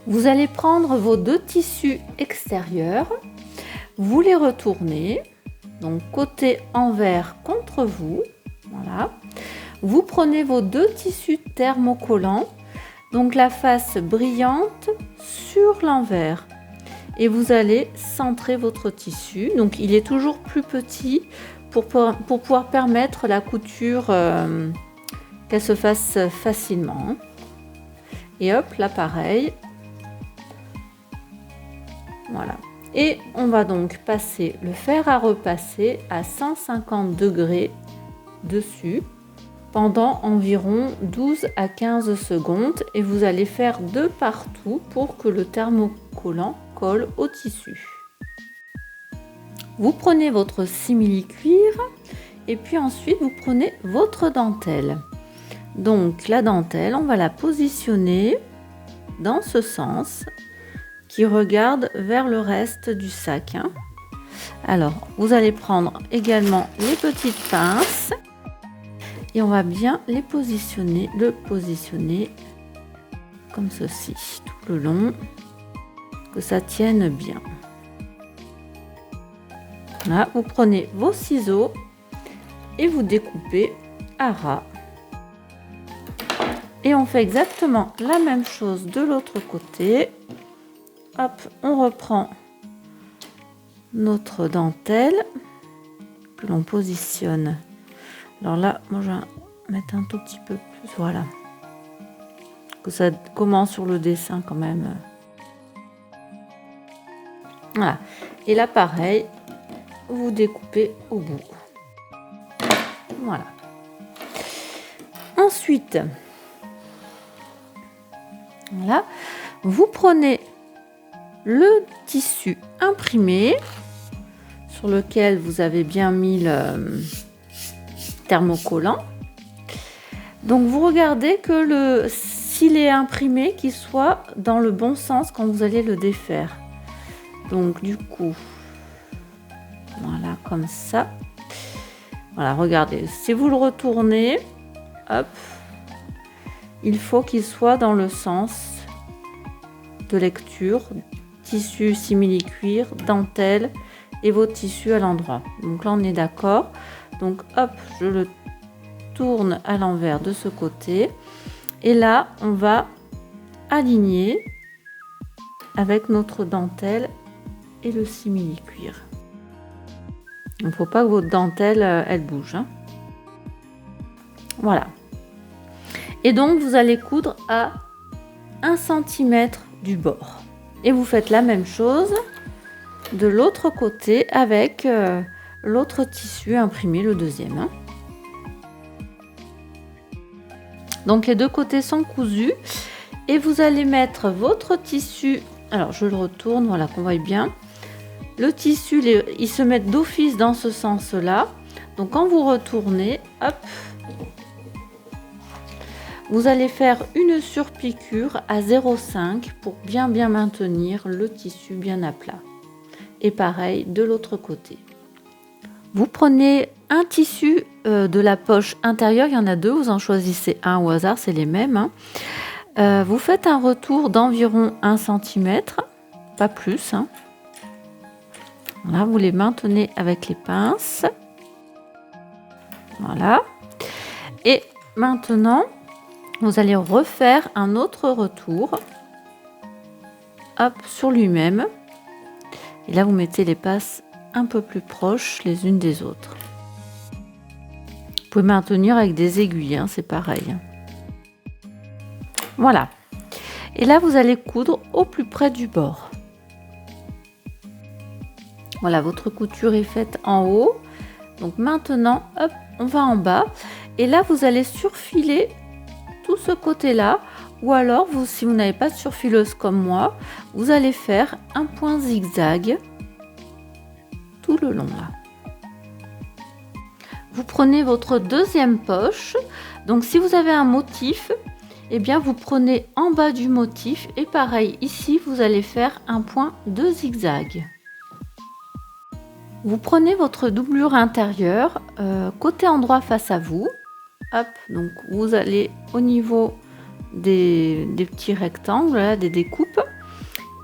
Vous allez prendre vos deux tissus extérieurs, vous les retournez, donc côté envers contre vous, voilà. Vous prenez vos deux tissus thermocollants, donc la face brillante sur l'envers, et vous allez centrer votre tissu. Donc il est toujours plus petit pour pouvoir permettre la couture qu'elle se fasse facilement. Et hop, là pareil. Voilà. Et on va donc passer le fer à repasser à 150 degrés dessus pendant environ 12 à 15 secondes et vous allez faire de partout pour que le thermocollant colle au tissu. Vous prenez votre simili-cuir et puis ensuite vous prenez votre dentelle. Donc la dentelle, on va la positionner dans ce sens qui regarde vers le reste du sac. Alors, vous allez prendre également les petites pinces et on va bien les positionner, comme ceci, tout le long, que ça tienne bien. Là, vous prenez vos ciseaux et vous découpez à ras. Et on fait exactement la même chose de l'autre côté. Hop, on reprend notre dentelle que l'on positionne. Alors là, moi je vais mettre un tout petit peu plus, voilà. Que ça commence sur le dessin quand même. Voilà. Et là, pareil, vous découpez au bout. Voilà. Ensuite, voilà, vous prenez le tissu imprimé sur lequel vous avez bien mis le thermocollant. Donc vous regardez que s'il est imprimé, qu'il soit dans le bon sens quand vous allez le défaire. Donc du coup, voilà, comme ça. Voilà, regardez, si vous le retournez, hop, il faut qu'il soit dans le sens de lecture, tissu simili-cuir, dentelle et vos tissus à l'endroit. Donc là on est d'accord. Donc hop, je le tourne à l'envers de ce côté et là on va aligner avec notre dentelle et le simili-cuir. Il ne faut pas que votre dentelle elle bouge. Voilà. Et donc vous allez coudre à 1 cm du bord. Et vous faites la même chose de l'autre côté avec l'autre tissu imprimé, le deuxième. Donc les deux côtés sont cousus et vous allez mettre votre tissu, alors je le retourne, voilà, qu'on voit bien. Le tissu, il se met d'office dans ce sens-là. Donc quand vous retournez, hop, vous allez faire une surpiqûre à 0,5 pour bien maintenir le tissu bien à plat. Et pareil de l'autre côté. Vous prenez un tissu de la poche intérieure, il y en a deux, vous en choisissez un au hasard, c'est les mêmes. Vous faites un retour d'environ 1 cm, pas plus. Voilà, vous les maintenez avec les pinces. Voilà. Et maintenant, vous allez refaire un autre retour, hop, sur lui-même. Et là, vous mettez les passes un peu plus proches les unes des autres. Vous pouvez maintenir avec des aiguilles, c'est pareil. Voilà. Et là, vous allez coudre au plus près du bord. Voilà, votre couture est faite en haut. Donc maintenant, hop, on va en bas. Et là, vous allez surfiler tout ce côté-là. Ou alors, si vous n'avez pas de surfileuse comme moi, vous allez faire un point zigzag tout le long là. Vous prenez votre deuxième poche. Donc si vous avez un motif, eh bien vous prenez en bas du motif et pareil ici vous allez faire un point de zigzag. Vous prenez votre doublure intérieure côté endroit face à vous. Hop, donc vous allez au niveau des petits rectangles, là, des découpes.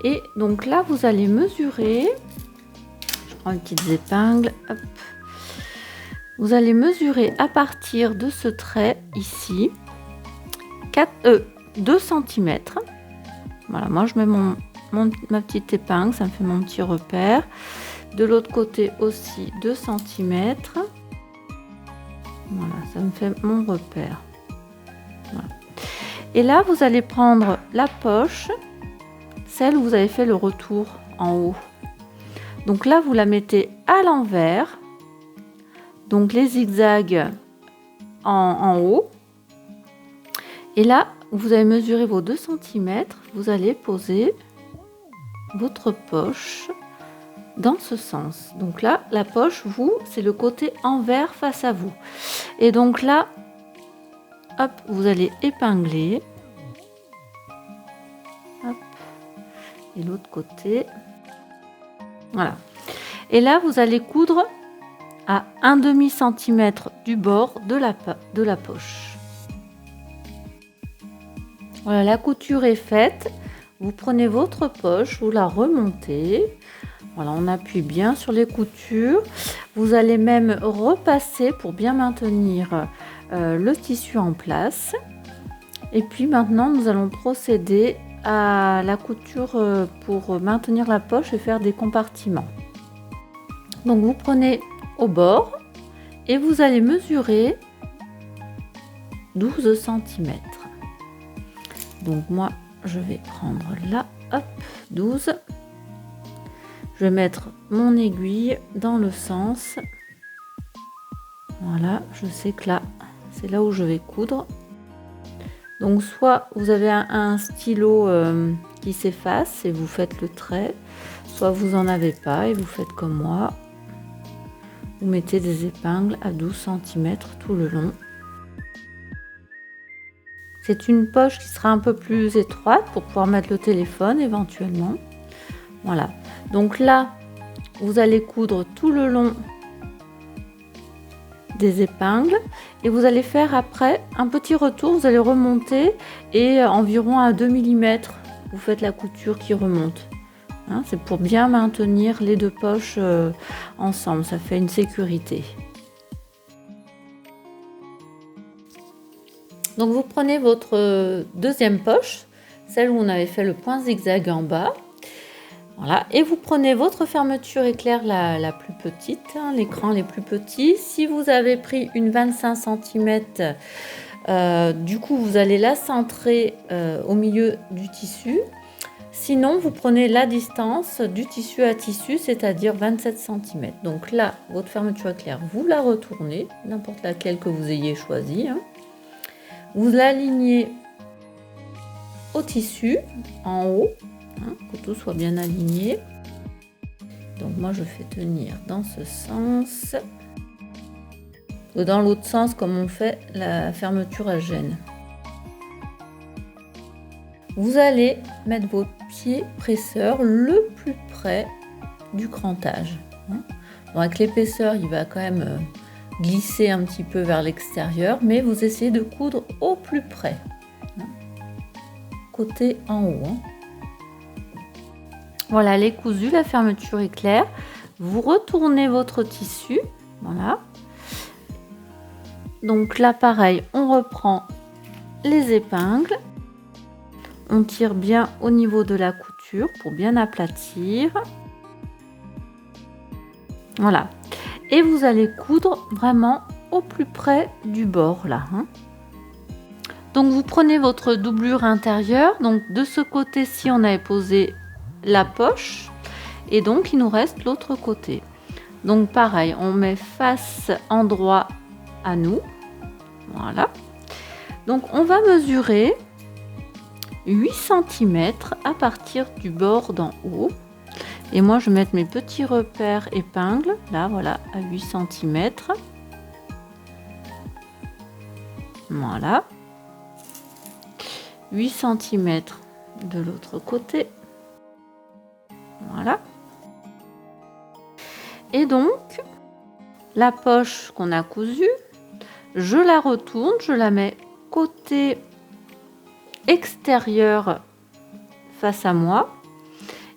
Et donc là, vous allez mesurer. Je prends une petite épingle. Hop. Vous allez mesurer à partir de ce trait ici 2 cm. Voilà, moi je mets ma petite épingle, ça me fait mon petit repère. De l'autre côté aussi 2 cm. Voilà, ça me fait mon repère. Voilà. Et là, vous allez prendre la poche, celle où vous avez fait le retour en haut. Donc là, vous la mettez à l'envers. Donc les zigzags en haut. Et là, vous allez mesurer vos 2 cm. Vous allez poser votre poche dans ce sens. Donc là, la poche, c'est le côté envers face à vous. Et donc là, hop, vous allez épingler. Hop. Et l'autre côté. Voilà. Et là, vous allez coudre à 1/2 cm du bord de la poche. Voilà, la couture est faite. Vous prenez votre poche, vous la remontez. Voilà, on appuie bien sur les coutures. Vous allez même repasser pour bien maintenir le tissu en place. Et puis maintenant, nous allons procéder à la couture pour maintenir la poche et faire des compartiments. Donc vous prenez au bord et vous allez mesurer 12 cm. Donc moi je vais prendre là, hop, 12. Je vais mettre mon aiguille dans le sens. Voilà, je sais que là, c'est là où je vais coudre. Donc soit vous avez un stylo qui s'efface et vous faites le trait, soit vous n'en avez pas et vous faites comme moi. Vous mettez des épingles à 12 cm tout le long. C'est une poche qui sera un peu plus étroite pour pouvoir mettre le téléphone éventuellement. Voilà. Donc là, vous allez coudre tout le long des épingles et vous allez faire après un petit retour. Vous allez remonter et environ à 2 mm, vous faites la couture qui remonte. Hein, c'est pour bien maintenir les deux poches ensemble, ça fait une sécurité. Donc vous prenez votre deuxième poche, celle où on avait fait le point zigzag en bas. Voilà, et vous prenez votre fermeture éclair la plus petite, hein, l'écran les plus petits. Si vous avez pris une 25 cm, du coup vous allez la centrer au milieu du tissu. Sinon, vous prenez la distance du tissu à tissu, c'est-à-dire 27 cm. Donc là, votre fermeture éclair, vous la retournez, n'importe laquelle que vous ayez choisie. Hein. Vous l'alignez au tissu, en haut, hein, que tout soit bien aligné. Donc moi, je fais tenir dans ce sens. Ou dans l'autre sens, comme on fait la fermeture à chaîne. Vous allez mettre votre pied presseur le plus près du crantage. Bon, avec l'épaisseur, il va quand même glisser un petit peu vers l'extérieur, mais vous essayez de coudre au plus près. Côté en haut. Voilà, les cousus, la fermeture est claire. Vous retournez votre tissu. Voilà. Donc là, pareil, on reprend les épingles. On tire bien au niveau de la couture pour bien aplatir. Voilà. Et vous allez coudre vraiment au plus près du bord là. Hein. Donc vous prenez votre doublure intérieure. Donc de ce côté-ci, on avait posé la poche. Et donc il nous reste l'autre côté. Donc pareil, on met face endroit à nous. Voilà. Donc on va mesurer 8 cm à partir du bord d'en haut. Et moi, je vais mettre mes petits repères épingles, là, voilà, à 8 cm. Voilà. 8 cm de l'autre côté. Voilà. Et donc, la poche qu'on a cousue, je la retourne, je la mets côté extérieur face à moi.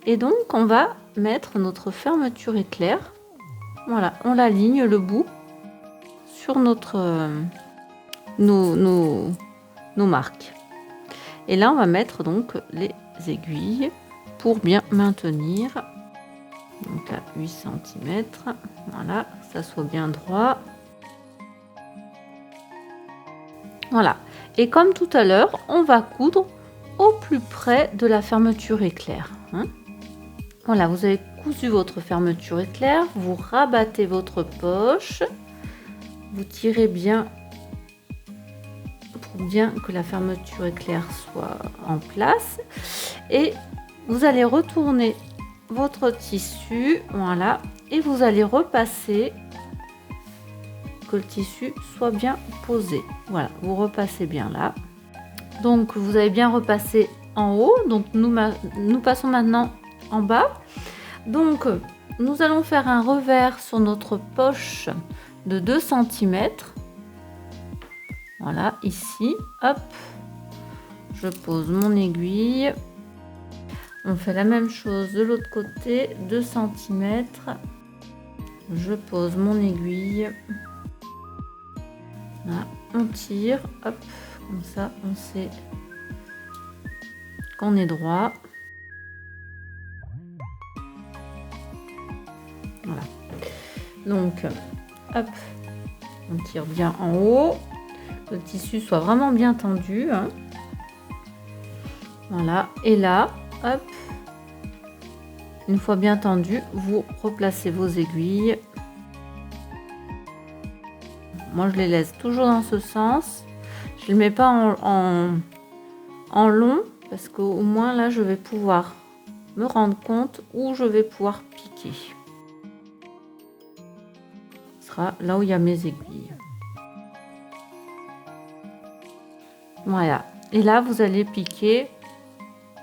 Et donc on va mettre notre fermeture éclair. Voilà, on l'aligne le bout sur notre nos marques. Et là on va mettre donc les aiguilles pour bien maintenir. Donc à 8 cm, voilà, que ça soit bien droit. Voilà, et comme tout à l'heure, on va coudre au plus près de la fermeture éclair. Voilà, vous avez cousu votre fermeture éclair, vous rabattez votre poche, vous tirez bien pour bien que la fermeture éclair soit en place, et vous allez retourner votre tissu, voilà, et vous allez repasser, que le tissu soit bien posé. Voilà, vous repassez bien là. Donc vous avez bien repassé en haut, donc nous passons maintenant en bas. Donc nous allons faire un revers sur notre poche de 2 cm. Voilà, ici, hop, je pose mon aiguille. On fait la même chose de l'autre côté, 2 cm. Je pose mon aiguille. Là, on tire, hop, comme ça, on sait qu'on est droit. Voilà. Donc, hop, on tire bien en haut. Le tissu soit vraiment bien tendu. Voilà. Et là, hop, une fois bien tendu, vous replacez vos aiguilles. Moi, je les laisse toujours dans ce sens. Je ne les mets pas en long parce qu'au moins là, je vais pouvoir me rendre compte où je vais pouvoir piquer. Ce sera là où il y a mes aiguilles. Voilà. Et là, vous allez piquer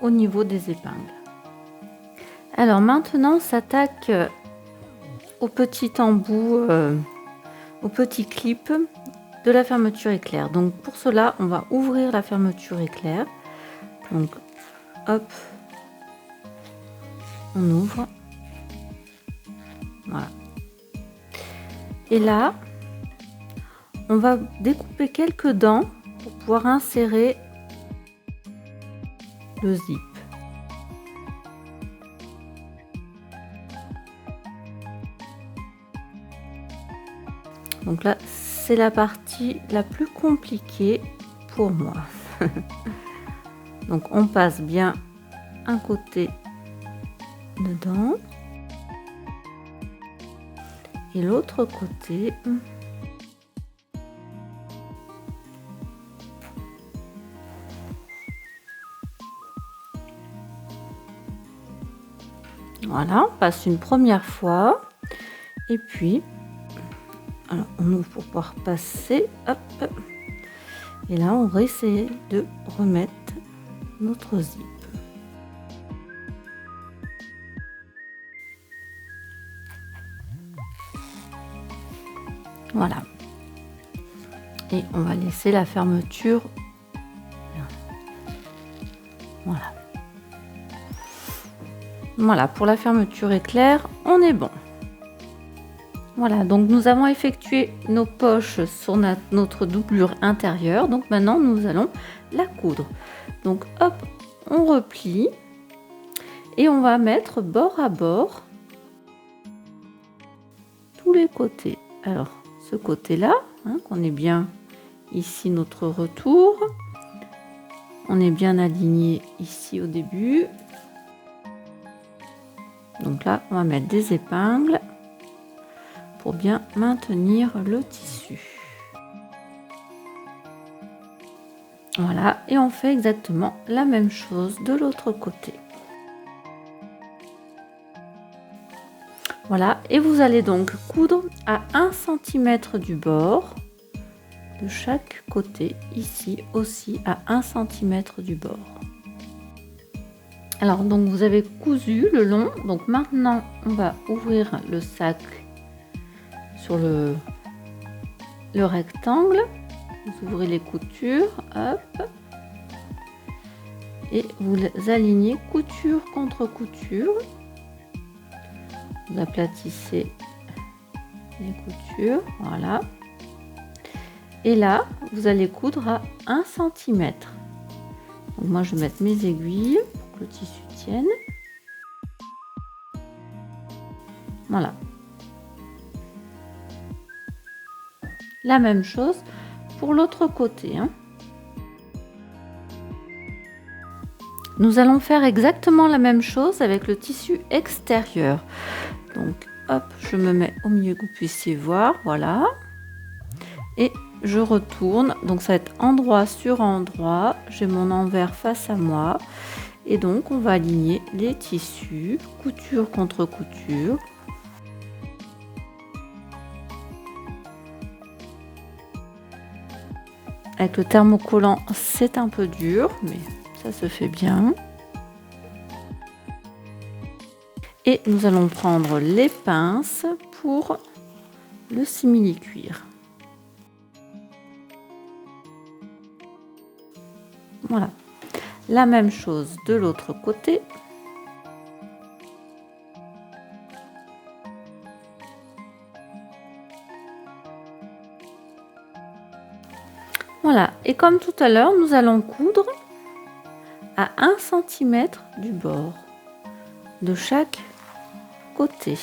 au niveau des épingles. Alors maintenant, on s'attaque au petit embout, au petit clip de la fermeture éclair. Donc pour cela, on va ouvrir la fermeture éclair. Donc hop, on ouvre. Voilà. Et là, on va découper quelques dents pour pouvoir insérer le zip. Donc là, c'est la partie la plus compliquée pour moi. Donc on passe bien un côté dedans et l'autre côté. Voilà, on passe une première fois et puis alors, on ouvre pour pouvoir passer, hop, et là on va essayer de remettre notre zip. Voilà, et on va laisser la fermeture. Voilà. Voilà, pour la fermeture éclair, on est bon. Voilà, donc nous avons effectué nos poches sur notre doublure intérieure. Donc maintenant, nous allons la coudre. Donc hop, on replie et on va mettre bord à bord tous les côtés. Alors, ce côté-là, qu'on est bien ici notre retour. On est bien aligné ici au début. Donc là, on va mettre des épingles pour bien maintenir le tissu. Voilà, et on fait exactement la même chose de l'autre côté. Voilà, et vous allez donc coudre à 1 cm du bord de chaque côté, ici aussi à 1 cm du bord. Alors donc vous avez cousu le long, donc maintenant on va ouvrir le sac sur le rectangle. Vous ouvrez les coutures, hop, et vous alignez couture contre couture. Vous aplatissez les coutures, voilà. Et là, vous allez coudre à 1 cm. Donc moi, je vais mettre mes aiguilles pour que le tissu tienne. Voilà. La même chose pour l'autre côté, hein. Nous allons faire exactement la même chose avec le tissu extérieur. Donc, hop, je me mets au milieu que vous puissiez voir, voilà. Et je retourne, donc ça va être endroit sur endroit. J'ai mon envers face à moi. Et donc, on va aligner les tissus, couture contre couture. Avec le thermocollant, c'est un peu dur, mais ça se fait bien. Et nous allons prendre les pinces pour le simili-cuir. Voilà. La même chose de l'autre côté. Voilà. Et comme tout à l'heure, nous allons coudre à 1 cm du bord de chaque côté.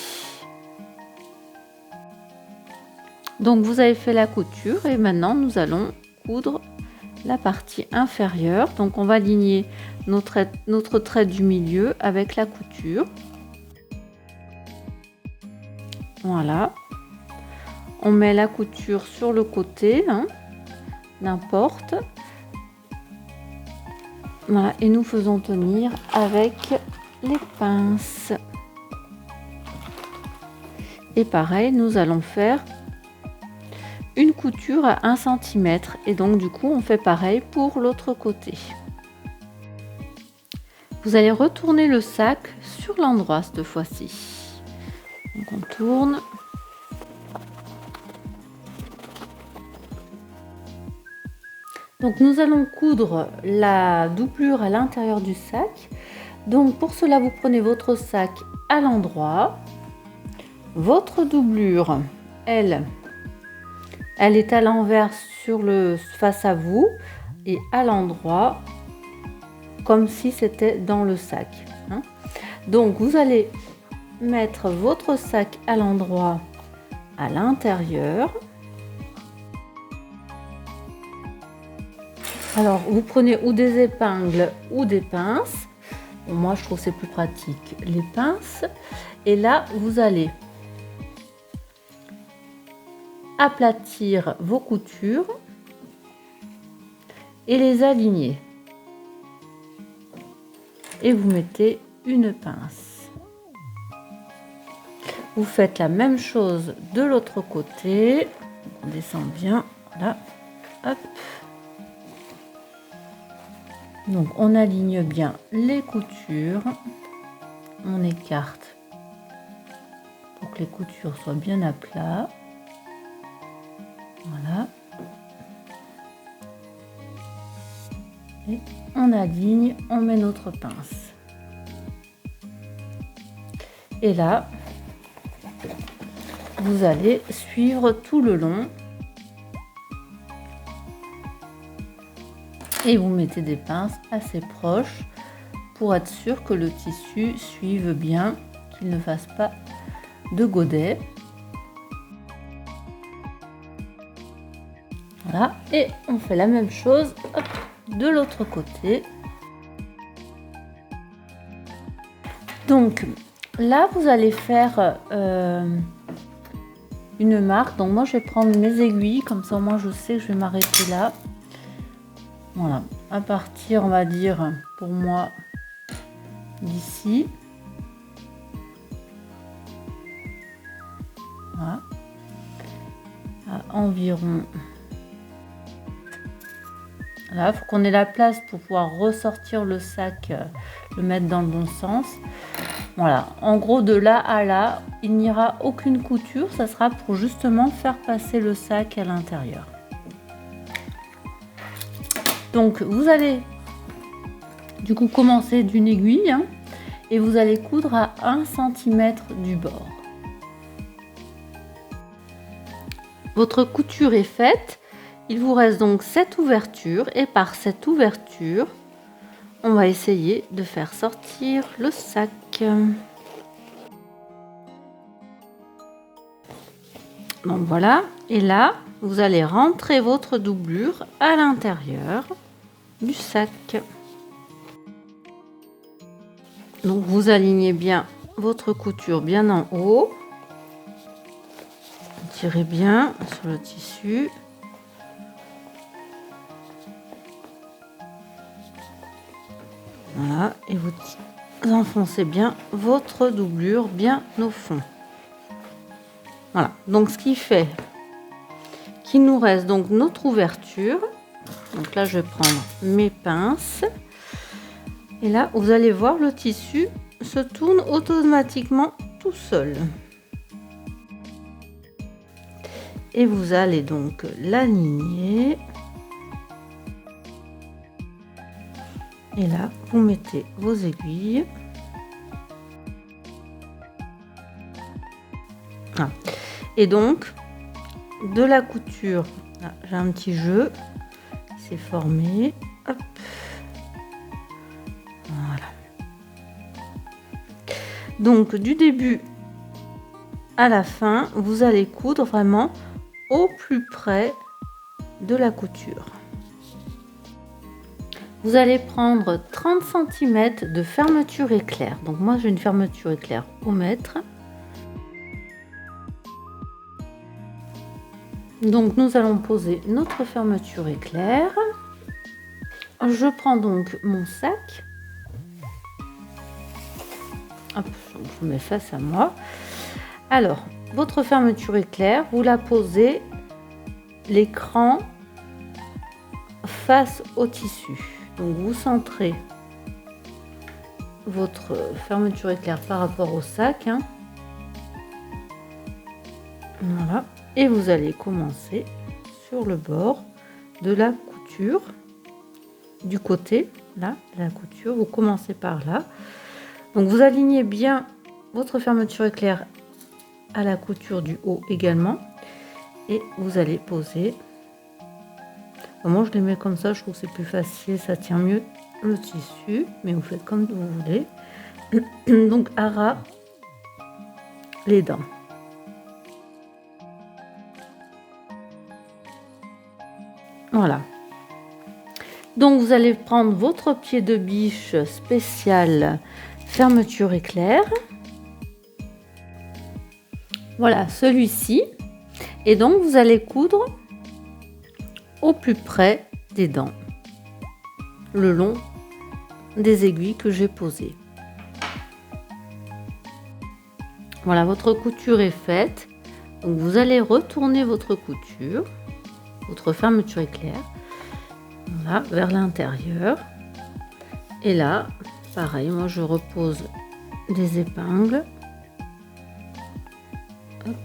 Donc vous avez fait la couture et maintenant nous allons coudre la partie inférieure. Donc on va aligner notre trait du milieu avec la couture. Voilà. On met la couture sur le côté, hein, n'importe. Voilà, et nous faisons tenir avec les pinces. Et pareil, nous allons faire une couture à 1 cm. Et donc du coup, on fait pareil pour l'autre côté. Vous allez retourner le sac sur l'endroit cette fois-ci. Donc on tourne. Donc nous allons coudre la doublure à l'intérieur du sac. Donc pour cela, vous prenez votre sac à l'endroit. Votre doublure, elle est à l'envers face à vous et à l'endroit, comme si c'était dans le sac, hein. Donc vous allez mettre votre sac à l'endroit à l'intérieur. Alors vous prenez ou des épingles ou des pinces. Bon, moi je trouve que c'est plus pratique les pinces. Et là vous allez aplatir vos coutures et les aligner. Et vous mettez une pince. Vous faites la même chose de l'autre côté. On descend bien, voilà. Hop. Donc on aligne bien les coutures, on écarte pour que les coutures soient bien à plat. Voilà. Et on aligne, on met notre pince. Et là, vous allez suivre tout le long. Et vous mettez des pinces assez proches pour être sûr que le tissu suive bien, qu'il ne fasse pas de godet. Voilà, et on fait la même chose, hop, de l'autre côté. Donc là, vous allez faire une marque. Donc moi, je vais prendre mes aiguilles, comme ça au moins je sais que je vais m'arrêter là. Voilà, à partir, on va dire, pour moi, d'ici. Voilà. À environ. Là, il faut qu'on ait la place pour pouvoir ressortir le sac, le mettre dans le bon sens. Voilà, en gros, de là à là, il n'y aura aucune couture. Ça sera pour justement faire passer le sac à l'intérieur. Donc vous allez Du coup, commencez d'une aiguille hein, et vous allez coudre à 1 cm du bord. Votre couture est faite. Il vous reste donc cette ouverture et par cette ouverture, on va essayer de faire sortir le sac. Donc voilà, et là, vous allez rentrer votre doublure à l'intérieur du sac. Donc vous alignez bien votre couture bien en haut. Tirez bien sur le tissu. Voilà, et vous enfoncez bien votre doublure bien au fond. Voilà, donc ce qui fait qu'il nous reste donc notre ouverture. Donc là, je vais prendre mes pinces. Et là, vous allez voir, le tissu se tourne automatiquement tout seul. Et vous allez donc l'aligner. Et là, vous mettez vos aiguilles. Ah. Et donc, de la couture, j'ai un petit jeu, c'est formé. Hop. Voilà. Donc, du début à la fin, vous allez coudre vraiment au plus près de la couture. Vous allez prendre 30 cm de fermeture éclair. Donc moi j'ai une fermeture éclair au mètre. Donc nous allons poser notre fermeture éclair. Je prends donc mon sac. Hop, je vous mets face à moi. Alors, votre fermeture éclair, vous la posez l'écran face au tissu. Donc vous centrez votre fermeture éclair par rapport au sac. Hein. Voilà. Et vous allez commencer sur le bord de la couture. Du côté, là, de la couture, vous commencez par là. Donc vous alignez bien votre fermeture éclair à la couture du haut également. Et vous allez poser. Moi je les mets comme ça, je trouve que c'est plus facile, ça tient mieux le tissu, mais vous faites comme vous voulez. Donc à ras les dents. Voilà. Donc vous allez prendre votre pied de biche spécial fermeture éclair. Voilà, celui-ci. Et donc vous allez coudre au plus près des dents, le long des aiguilles que j'ai posées. Voilà, votre couture est faite. Donc vous allez retourner votre couture, votre fermeture éclair, voilà, vers l'intérieur. Et là, pareil, moi je repose des épingles. Hop.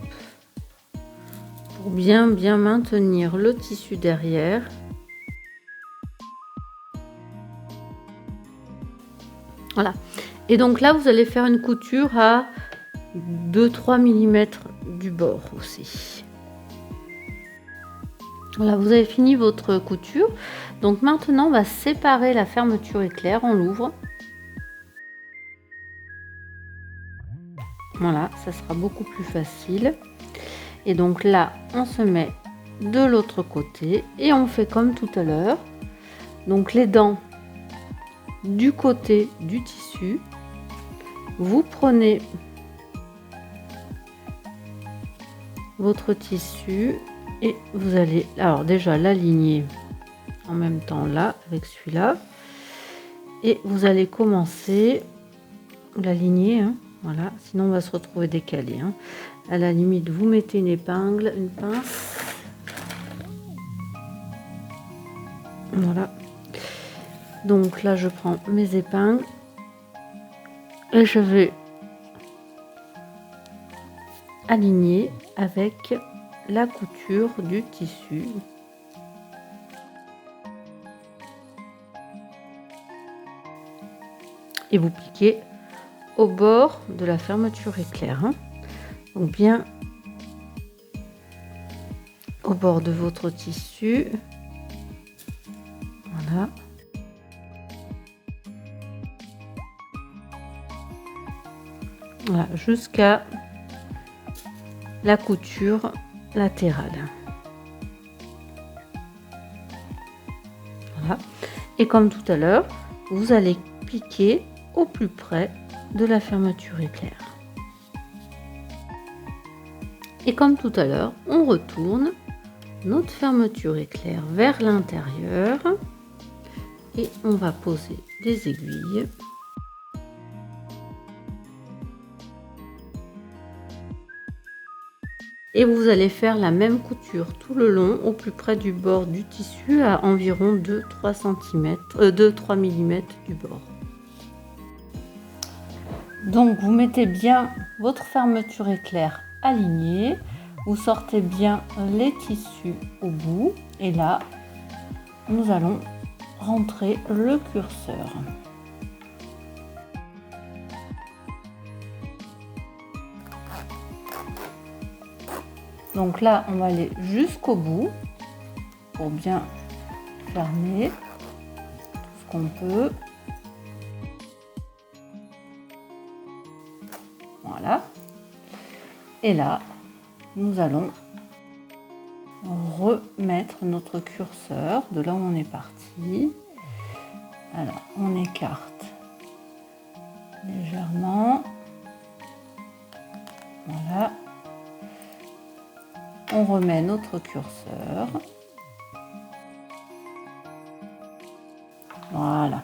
Pour bien maintenir le tissu derrière. Voilà. Et donc là, vous allez faire une couture à 2-3 mm du bord aussi. Voilà, vous avez fini votre couture. Donc maintenant, on va séparer la fermeture éclair. On l'ouvre. Voilà, ça sera beaucoup plus facile. Et donc là, on se met de l'autre côté et on fait comme tout à l'heure. Donc les dents du côté du tissu. Vous prenez votre tissu et vous allez alors déjà l'aligner en même temps là avec celui-là et vous allez commencer l'aligner hein, voilà, sinon on va se retrouver décalé hein. À la limite vous mettez une épingle, une pince, voilà. Donc là je prends mes épingles et je vais aligner avec la couture du tissu. et vous piquez au bord de la fermeture éclair, hein. Donc bien au bord de votre tissu, voilà. Voilà, jusqu'à la couture latérale. Voilà. Et comme tout à l'heure, vous allez piquer au plus près de la fermeture éclair. Et comme tout à l'heure, on retourne notre fermeture éclair vers l'intérieur et on va poser des aiguilles. Et vous allez faire la même couture tout le long au plus près du bord du tissu à environ 2-3 mm du bord. Donc vous mettez bien votre fermeture éclair alignée, vous sortez bien les tissus au bout et là nous allons rentrer le curseur. Donc là on va aller jusqu'au bout pour bien fermer tout ce qu'on peut. Voilà. Et là, nous allons remettre notre curseur de là où on est parti. Alors, on écarte légèrement. Voilà. On remet notre curseur. Voilà.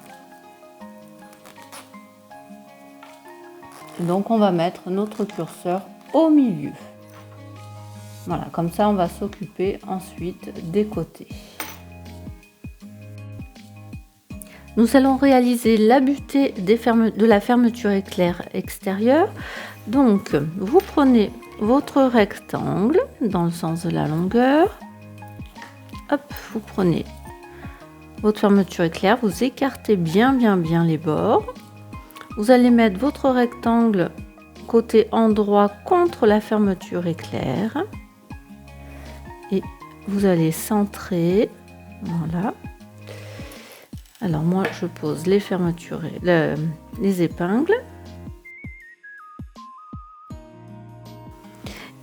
Donc on va mettre notre curseur au milieu. Voilà, comme ça on va s'occuper ensuite des côtés. Nous allons réaliser la butée de la fermeture éclair extérieure. Donc vous prenez votre rectangle dans le sens de la longueur. Hop, vous prenez votre fermeture éclair, vous écartez bien les bords. Vous allez mettre votre rectangle côté endroit contre la fermeture éclair et vous allez centrer. Voilà. Alors moi je pose les fermetures, les épingles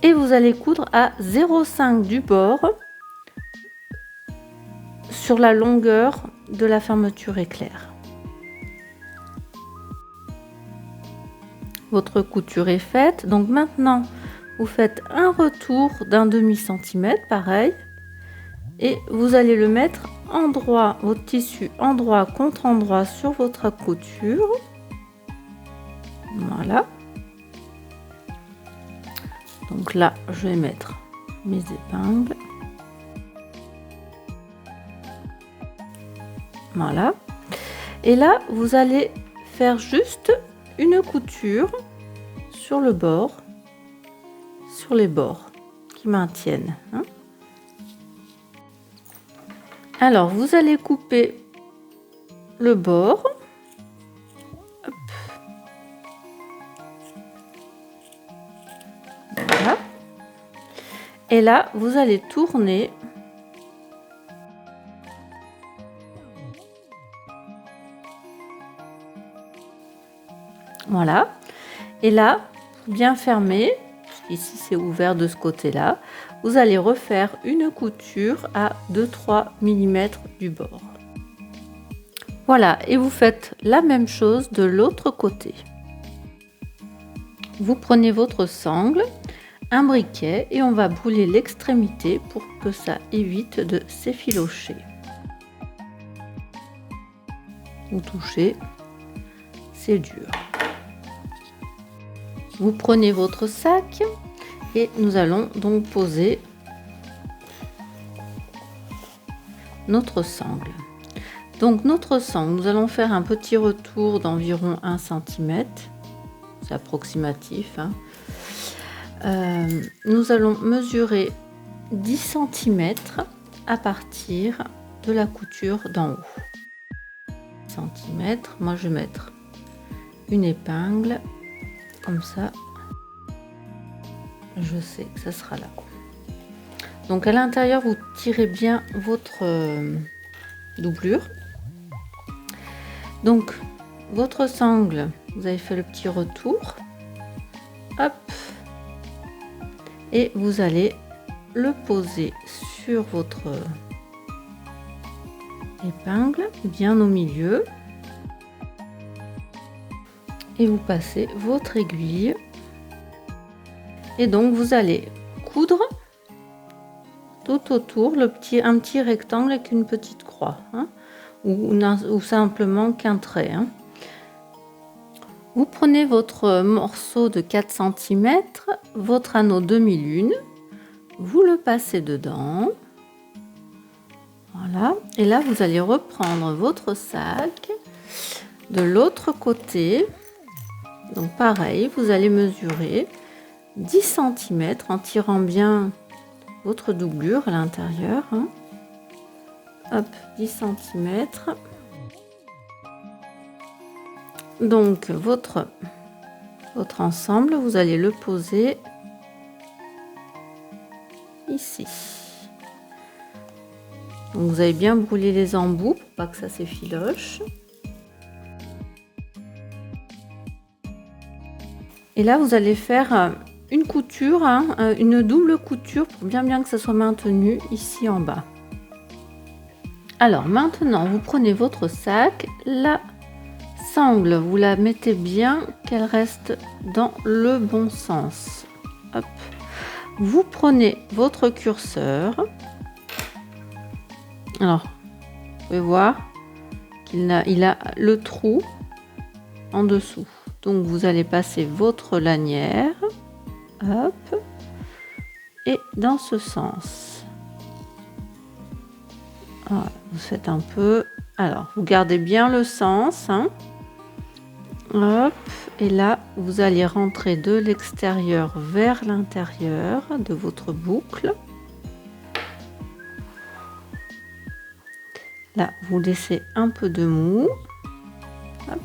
et vous allez coudre à 0,5 du bord sur la longueur de la fermeture éclair. Votre couture est faite, donc maintenant vous faites un retour d'un demi-centimètre, pareil, et vous allez le mettre endroit, votre tissu endroit contre endroit sur votre couture. Voilà. Donc là, je vais mettre mes épingles. Voilà. Et là, vous allez faire juste une couture sur le bord, sur les bords qui maintiennent, hein. Alors vous allez couper le bord. Hop. Voilà. Et là vous allez tourner voilà. Et là, bien fermé, puisqu'ici c'est ouvert de ce côté-là, vous allez refaire une couture à 2-3 mm du bord. Voilà, et vous faites la même chose de l'autre côté. Vous prenez votre sangle, un briquet et on va brûler l'extrémité pour que ça évite de s'effilocher. Vous touchez, c'est dur. Vous prenez votre sac et nous allons donc poser notre sangle. Donc notre sangle, nous allons faire un petit retour d'environ 1 cm, c'est approximatif, hein. Nous allons mesurer 10 cm à partir de la couture d'en haut. Moi je vais mettre une épingle, comme ça, je sais que ça sera là. Donc à l'intérieur, vous tirez bien votre doublure. Donc votre sangle, vous avez fait le petit retour, hop, et vous allez le poser sur votre épingle, bien au milieu, et vous passez votre aiguille, et donc vous allez coudre tout autour un petit rectangle avec une petite croix, hein, ou simplement qu'un trait, hein. Vous prenez votre morceau de 4 cm, votre anneau demi-lune, vous le passez dedans, voilà, et là vous allez reprendre votre sac de l'autre côté. Donc pareil, vous allez mesurer 10 cm en tirant bien votre doublure à l'intérieur, hein. Hop, 10 cm. Donc votre ensemble, vous allez le poser ici. Donc vous avez bien brûlé les embouts pour pas que ça s'effiloche. Et là vous allez faire une couture, hein, une double couture pour bien que ça soit maintenu ici en bas. Alors maintenant vous prenez votre sac, la sangle, vous la mettez bien qu'elle reste dans le bon sens. Hop. Vous prenez votre curseur. Alors, vous pouvez voir qu'il a le trou en dessous. Donc vous allez passer votre lanière, hop, et dans ce sens. Voilà, vous faites un peu. Alors, vous gardez bien le sens, hein. Hop, et là vous allez rentrer de l'extérieur vers l'intérieur de votre boucle. Là vous laissez un peu de mou. Hop.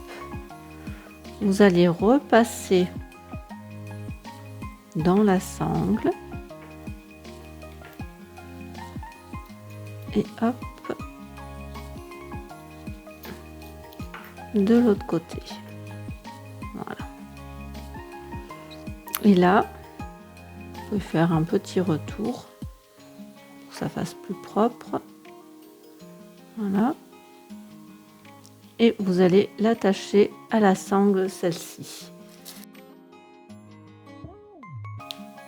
Vous allez repasser dans la sangle et hop, de l'autre côté. Voilà. Et là, vous pouvez faire un petit retour pour que ça fasse plus propre. Voilà. Et vous allez l'attacher à la sangle, celle-ci.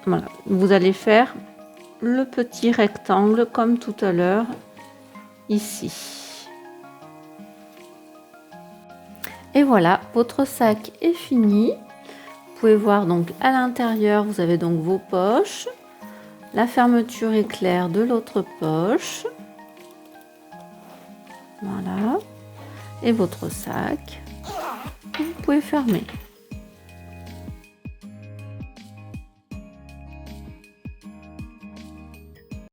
Voilà. Vous allez faire le petit rectangle comme tout à l'heure, ici. Et voilà, votre sac est fini. Vous pouvez voir donc à l'intérieur, vous avez donc vos poches. La fermeture éclair de l'autre poche. Voilà. Et votre sac. Vous pouvez fermer.